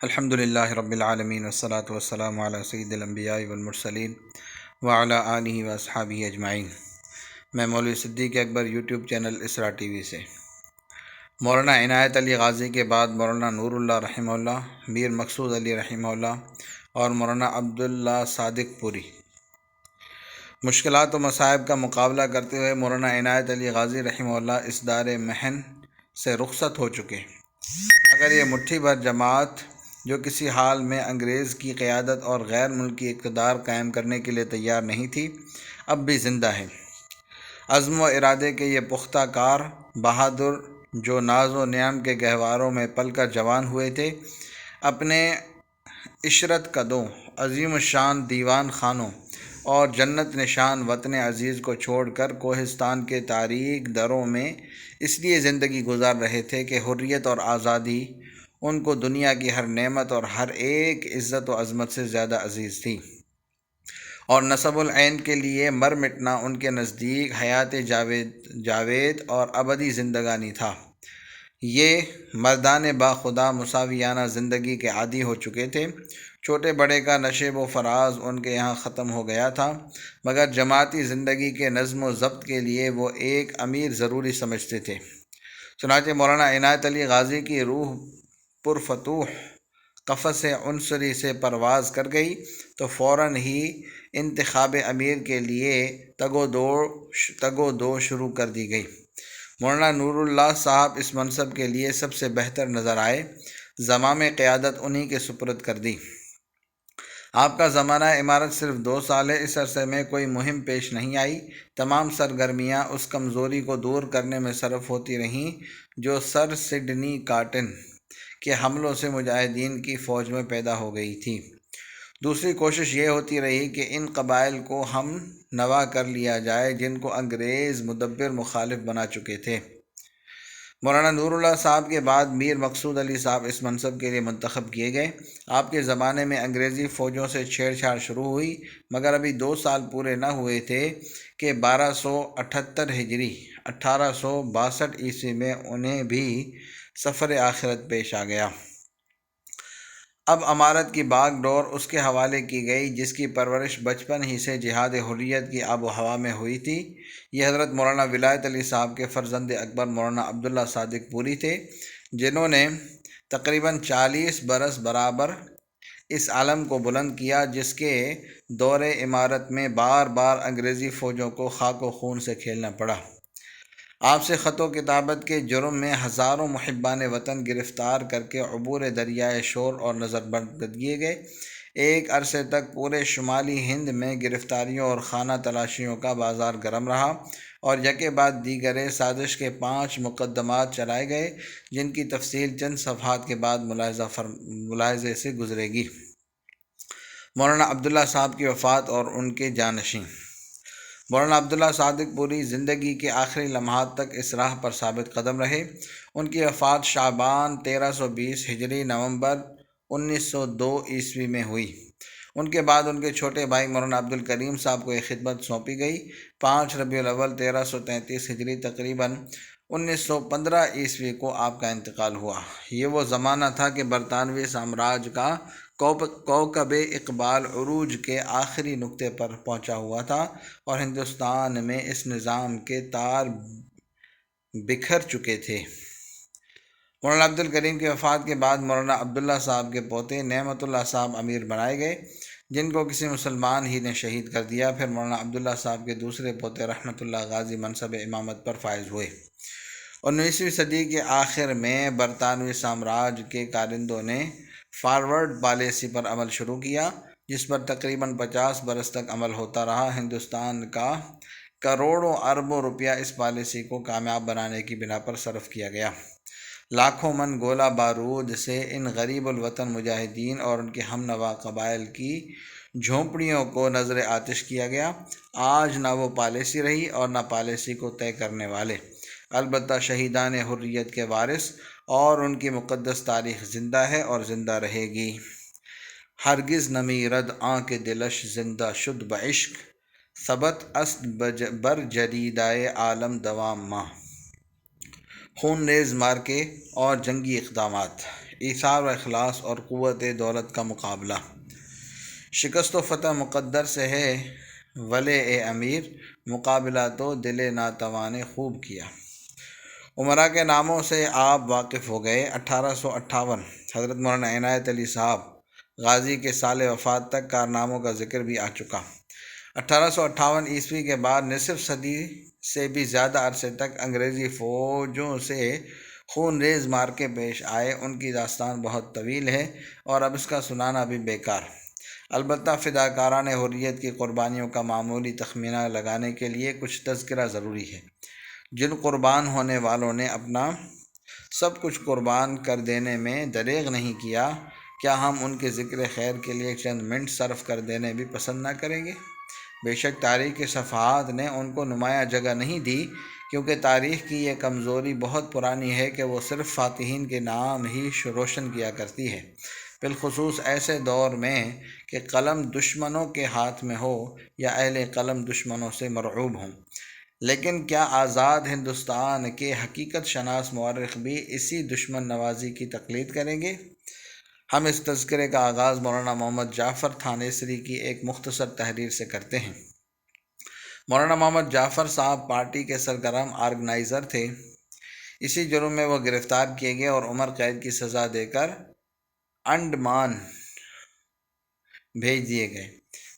الحمدللہ رب العالمین والصلاة والسلام علی سید الانبیاء والمرسلین وعلی آلہ واصحابہ اجمعین۔ میں مولوی صدیق اکبر یوٹیوب چینل اسرا ٹی وی سے۔ مولانا عنایت علی غازی کے بعد مولانا نور اللہ رحمہ اللہ، میر مقصود علی رحمہ اللہ اور مولانا عبداللہ صادق پوری مشکلات و مصائب کا مقابلہ کرتے ہوئے مولانا عنایت علی غازی رحمہ اللہ اس دار محن سے رخصت ہو چکے، مگر یہ مٹھی بھر جماعت جو کسی حال میں انگریز کی قیادت اور غیر ملکی اقتدار قائم کرنے کے لیے تیار نہیں تھی، اب بھی زندہ ہے۔ عزم و ارادے کے یہ پختہ کار بہادر جو ناز و نعم کے گہواروں میں پل کر جوان ہوئے تھے، اپنے عشرت قدوں، عظیم الشان دیوان خانوں اور جنت نشان وطن عزیز کو چھوڑ کر کوہستان کے تاریک دروں میں اس لیے زندگی گزار رہے تھے کہ حریت اور آزادی ان کو دنیا کی ہر نعمت اور ہر ایک عزت و عظمت سے زیادہ عزیز تھی، اور نصب العین کے لیے مر مٹنا ان کے نزدیک حیات جاوید اور ابدی زندگانی تھا۔ یہ مردان با خدا مساویانہ زندگی کے عادی ہو چکے تھے۔ چھوٹے بڑے کا نشیب و فراز ان کے یہاں ختم ہو گیا تھا، مگر جماعتی زندگی کے نظم و ضبط کے لیے وہ ایک امیر ضروری سمجھتے تھے۔ چنانچہ مولانا عنایت علی غازی کی روح پرفتوح قفس عنصری سے پرواز کر گئی تو فوراً ہی انتخاب امیر کے لیے تگ و دو شروع کر دی گئی۔ مولانا نور اللہ صاحب اس منصب کے لیے سب سے بہتر نظر آئے، زمام قیادت انہی کے سپرد کر دی۔ آپ کا زمانہ امارت صرف 2 سال ہے، اس عرصے میں کوئی مہم پیش نہیں آئی۔ تمام سرگرمیاں اس کمزوری کو دور کرنے میں صرف ہوتی رہیں جو سر سڈنی کاٹن کے حملوں سے مجاہدین کی فوج میں پیدا ہو گئی تھی۔ دوسری کوشش یہ ہوتی رہی کہ ان قبائل کو ہم نوا کر لیا جائے جن کو انگریز مدبر مخالف بنا چکے تھے۔ مولانا نور اللہ صاحب کے بعد میر مقصود علی صاحب اس منصب کے لیے منتخب کیے گئے۔ آپ کے زمانے میں انگریزی فوجوں سے چھیڑ چھاڑ شروع ہوئی، مگر ابھی 2 سال پورے نہ ہوئے تھے کہ 1278 ہجری 1862 عیسوی میں انہیں بھی سفر آخرت پیش آ گیا۔ اب امارت کی باغ ڈور اس کے حوالے کی گئی جس کی پرورش بچپن ہی سے جہاد حریت کی آب و ہوا میں ہوئی تھی۔ یہ حضرت مولانا ولایت علی صاحب کے فرزند اکبر مولانا عبداللہ صادق پوری تھے، جنہوں نے تقریباً 40 برس برابر اس علم کو بلند کیا جس کے دور امارت میں بار بار انگریزی فوجوں کو خاک و خون سے کھیلنا پڑا۔ آپ سے خط و کتابت کے جرم میں ہزاروں محبان وطن گرفتار کر کے عبور دریائے شور اور نظر بند کر دیے گئے۔ ایک عرصے تک پورے شمالی ہند میں گرفتاریوں اور خانہ تلاشیوں کا بازار گرم رہا، اور یکے بعد دیگرے سازش کے 5 مقدمات چلائے گئے جن کی تفصیل چند صفحات کے بعد ملاحظے سے گزرے گی۔ مولانا عبداللہ صاحب کی وفات اور ان کے جانشین مولانا عبداللہ صادق پوری زندگی کے آخری لمحات تک اس راہ پر ثابت قدم رہے۔ ان کی وفات شعبان 1320 ہجری نومبر 1902 عیسوی میں ہوئی۔ ان کے بعد ان کے چھوٹے بھائی مولانا عبد الکریم صاحب کو یہ خدمت سونپی گئی۔ 5 ربیع الاول 1333 ہجری تقریباً 1915 عیسوی کو آپ کا انتقال ہوا۔ یہ وہ زمانہ تھا کہ برطانوی سامراج کا کوکب اقبال عروج کے آخری نقطے پر پہنچا ہوا تھا، اور ہندوستان میں اس نظام کے تار بکھر چکے تھے۔ مولانا عبد الکریم کی وفات کے بعد مولانا عبداللہ صاحب کے پوتے نعمت اللہ صاحب امیر بنائے گئے، جن کو کسی مسلمان ہی نے شہید کر دیا۔ پھر مولانا عبداللہ صاحب کے دوسرے پوتے رحمت اللہ غازی منصب امامت پر فائز ہوئے۔ 19ویں صدی کے آخر میں برطانوی سامراج کے کارندوں نے فارورڈ پالیسی پر عمل شروع کیا، جس پر تقریباً 50 برس تک عمل ہوتا رہا۔ ہندوستان کا کروڑوں اربوں روپیہ اس پالیسی کو کامیاب بنانے کی بنا پر صرف کیا گیا۔ لاکھوں من گولہ بارود سے ان غریب الوطن مجاہدین اور ان کے ہم نوا قبائل کی جھونپڑیوں کو نذر آتش کیا گیا۔ آج نہ وہ پالیسی رہی اور نہ پالیسی کو طے کرنے والے، البتہ شہیدان حریت کے وارث، اور ان کی مقدس تاریخ زندہ ہے اور زندہ رہے گی۔ ہرگز نمیرد آنکھ دلش زندہ شد بعشق، ثبت است بر جریدۂ عالم دوام ماں۔ خون ریز مارکے اور جنگی اقدامات۔ ایثار و اخلاص اور قوت دولت کا مقابلہ۔ شکست و فتح مقدر سے ہے ولے اے امیر، مقابلہ تو دل ناتواں نے خوب کیا۔ عمرا کے ناموں سے آپ واقف ہو گئے۔ 1858 حضرت مولانا عنایت علی صاحب غازی کے سال وفات تک کارناموں کا ذکر بھی آ چکا۔ 1858 عیسوی کے بعد نصف صدی سے بھی زیادہ عرصے تک انگریزی فوجوں سے خون ریز مارکے پیش آئے۔ ان کی داستان بہت طویل ہے اور اب اس کا سنانا بھی بیکار۔ البتہ فداکارانہ حریت کی قربانیوں کا معمولی تخمینہ لگانے کے لیے کچھ تذکرہ ضروری ہے۔ جن قربان ہونے والوں نے اپنا سب کچھ قربان کر دینے میں دریغ نہیں کیا، کیا ہم ان کے ذکر خیر کے لیے چند منٹ صرف کر دینے بھی پسند نہ کریں گے؟ بے شک تاریخ کے صفحات نے ان کو نمایاں جگہ نہیں دی، کیونکہ تاریخ کی یہ کمزوری بہت پرانی ہے کہ وہ صرف فاتحین کے نام ہی روشن کیا کرتی ہے، بالخصوص ایسے دور میں کہ قلم دشمنوں کے ہاتھ میں ہو یا اہل قلم دشمنوں سے مرعوب ہوں۔ لیکن کیا آزاد ہندوستان کے حقیقت شناس مورخ بھی اسی دشمن نوازی کی تقلید کریں گے؟ ہم اس تذکرے کا آغاز مولانا محمد جعفر تھانیسری کی ایک مختصر تحریر سے کرتے ہیں۔ مولانا محمد جعفر صاحب پارٹی کے سرگرم آرگنائزر تھے۔ اسی جرم میں وہ گرفتار کیے گئے اور عمر قید کی سزا دے کر انڈمان بھیج دیے گئے،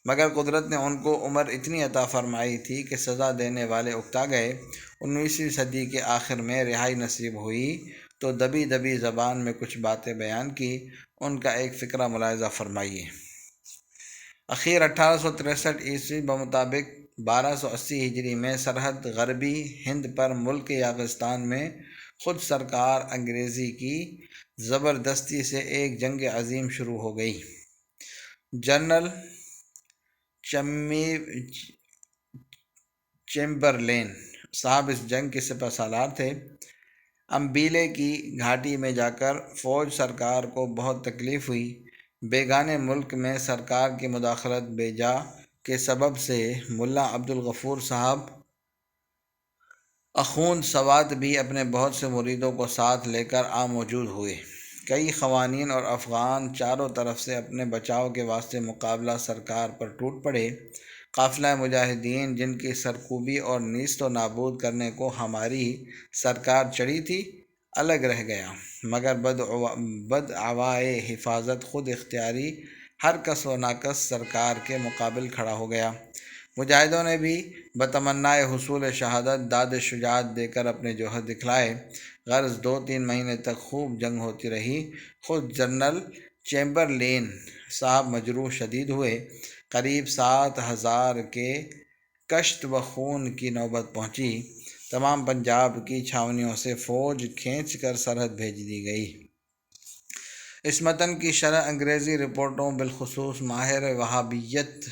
مگر قدرت نے ان کو عمر اتنی عطا فرمائی تھی کہ سزا دینے والے اکتا گئے۔ 19ویں صدی کے آخر میں رہائی نصیب ہوئی تو دبی دبی زبان میں کچھ باتیں بیان کی۔ ان کا ایک فقرہ ملاحظہ فرمائیے۔ اخیر 1863 عیسوی بمطابق 1280 ہجری میں سرحد غربی ہند پر ملک یاغستان میں خود سرکار انگریزی کی زبردستی سے ایک جنگ عظیم شروع ہو گئی۔ جنرل چیمبرلین صاحب اس جنگ کے سپہ سالار تھے۔ امبیلے کی گھاٹی میں جا کر فوج سرکار کو بہت تکلیف ہوئی۔ بیگانے ملک میں سرکار کی مداخلت بے جا کے سبب سے ملا عبدالغفور صاحب اخوند سوات بھی اپنے بہت سے مریدوں کو ساتھ لے کر موجود ہوئے۔ کئی خوانین اور افغان چاروں طرف سے اپنے بچاؤ کے واسطے مقابلہ سرکار پر ٹوٹ پڑے۔ قافلہ مجاہدین جن کی سرکوبی اور نیست و نابود کرنے کو ہماری سرکار چڑھی تھی الگ رہ گیا، مگر بدعوائے حفاظت خود اختیاری ہر کس و ناکس سرکار کے مقابل کھڑا ہو گیا۔ مجاہدوں نے بھی بتمنائے حصول شہادت داد شجاعت دے کر اپنے جوہر دکھلائے۔ غرض 2-3 مہینے تک خوب جنگ ہوتی رہی۔ خود جنرل چیمبرلین صاحب مجروح شدید ہوئے۔ قریب 7000 کے کشت و خون کی نوبت پہنچی۔ تمام پنجاب کی چھاونیوں سے فوج کھینچ کر سرحد بھیج دی گئی۔ اس متن کی شرح انگریزی رپورٹوں بالخصوص ماہر وہابیت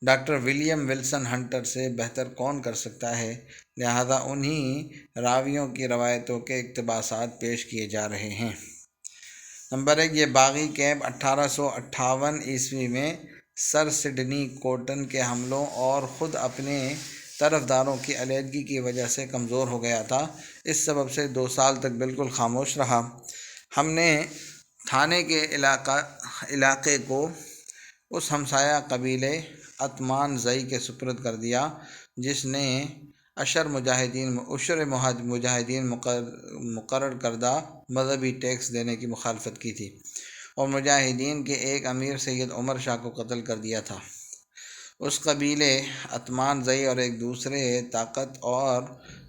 ڈاکٹر ولیم ولسن ہنٹر سے بہتر کون کر سکتا ہے، لہذا انہی راویوں کی روایتوں کے اقتباسات پیش کیے جا رہے ہیں۔ نمبر 1، یہ باغی کیمپ 1858 عیسوی میں سر سڈنی کوٹن کے حملوں اور خود اپنے طرفداروں کی علیحدگی کی وجہ سے کمزور ہو گیا تھا۔ اس سبب سے 2 سال تک بالکل خاموش رہا۔ ہم نے تھانے کے علاقے کو اس ہمسایہ قبیلے عثمان زئی کے سپرد کر دیا جس نے عشر مجاہدین مقرر کردہ مذہبی ٹیکس دینے کی مخالفت کی تھی اور مجاہدین کے ایک امیر سید عمر شاہ کو قتل کر دیا تھا۔ اس قبیلے عثمان زئی اور ایک دوسرے طاقت اور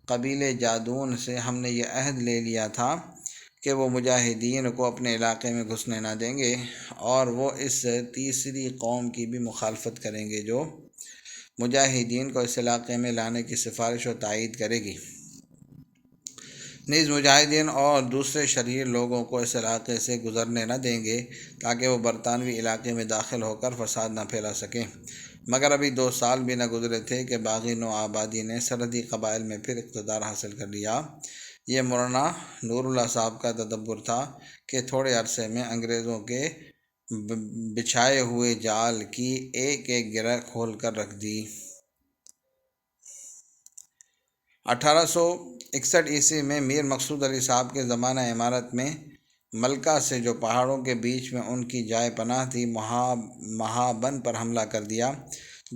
قبیلے جادون سے ہم نے یہ عہد لے لیا تھا کہ وہ مجاہدین کو اپنے علاقے میں گھسنے نہ دیں گے اور وہ اس تیسری قوم کی بھی مخالفت کریں گے جو مجاہدین کو اس علاقے میں لانے کی سفارش و تائید کرے گی، نیز مجاہدین اور دوسرے شریر لوگوں کو اس علاقے سے گزرنے نہ دیں گے تاکہ وہ برطانوی علاقے میں داخل ہو کر فساد نہ پھیلا سکیں۔ مگر ابھی 2 سال بھی نہ گزرے تھے کہ باغی نو آبادی نے سرحدی قبائل میں پھر اقتدار حاصل کر لیا۔ یہ مولانا نور اللہ صاحب کا تدبر تھا کہ تھوڑے عرصے میں انگریزوں کے بچھائے ہوئے جال کی ایک ایک گرہ کھول کر رکھ دی۔ 1861 عیسوی میں میر مقصود علی صاحب کے زمانہ امارت میں ملکہ سے جو پہاڑوں کے بیچ میں ان کی جائے پناہ تھی مہابن پر حملہ کر دیا،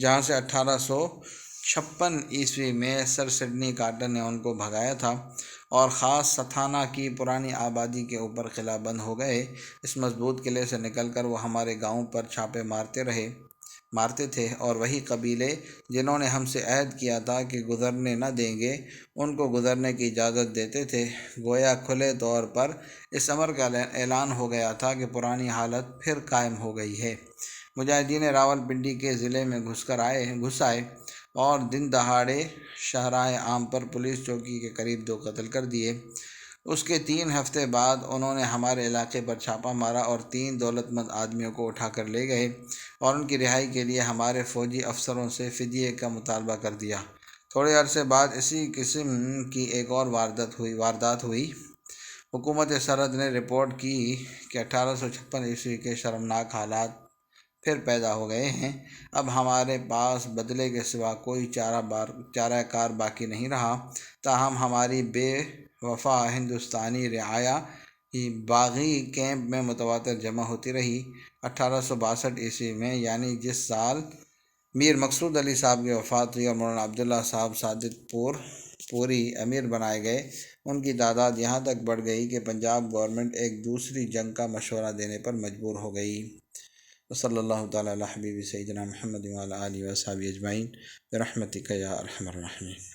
جہاں سے 1856 میں سر سڈنی کارٹر نے ان کو بھگایا تھا، اور خاص ستھانہ کی پرانی آبادی کے اوپر قلعہ بند ہو گئے۔ اس مضبوط قلعے سے نکل کر وہ ہمارے گاؤں پر چھاپے مارتے تھے، اور وہی قبیلے جنہوں نے ہم سے عہد کیا تھا کہ گزرنے نہ دیں گے، ان کو گزرنے کی اجازت دیتے تھے۔ گویا کھلے طور پر اس امر کا اعلان ہو گیا تھا کہ پرانی حالت پھر قائم ہو گئی ہے۔ مجاہدین راولپنڈی کے ضلع میں گھس آئے اور دن دہاڑے شاہراہ عام پر پولیس چوکی کے قریب 2 قتل کر دیے۔ اس کے 3 ہفتے بعد انہوں نے ہمارے علاقے پر چھاپا مارا اور 3 دولت مند آدمیوں کو اٹھا کر لے گئے، اور ان کی رہائی کے لیے ہمارے فوجی افسروں سے فدیے کا مطالبہ کر دیا۔ تھوڑے عرصے بعد اسی قسم کی ایک اور واردات ہوئی۔ حکومت سرحد نے رپورٹ کی کہ 1856 کے شرمناک حالات پھر پیدا ہو گئے ہیں۔ اب ہمارے پاس بدلے کے سوا کوئی چارہ کار باقی نہیں رہا۔ تاہم ہماری بے وفا ہندوستانی رعایا باغی کیمپ میں متواتر جمع ہوتی رہی۔ 1862 میں، یعنی جس سال میر مقصود علی صاحب کی وفات ہوئی اور مولانا عبداللہ صاحب سعادت پوری امیر بنائے گئے، ان کی تعداد یہاں تک بڑھ گئی کہ پنجاب گورنمنٹ ایک دوسری جنگ کا مشورہ دینے پر مجبور ہو گئی۔ وصلی اللہ تعالیٰ علی حبیب سیدنا محمد وعلی آلہ وصحبہ اجمعین برحمتک یا ارحم الراحمین۔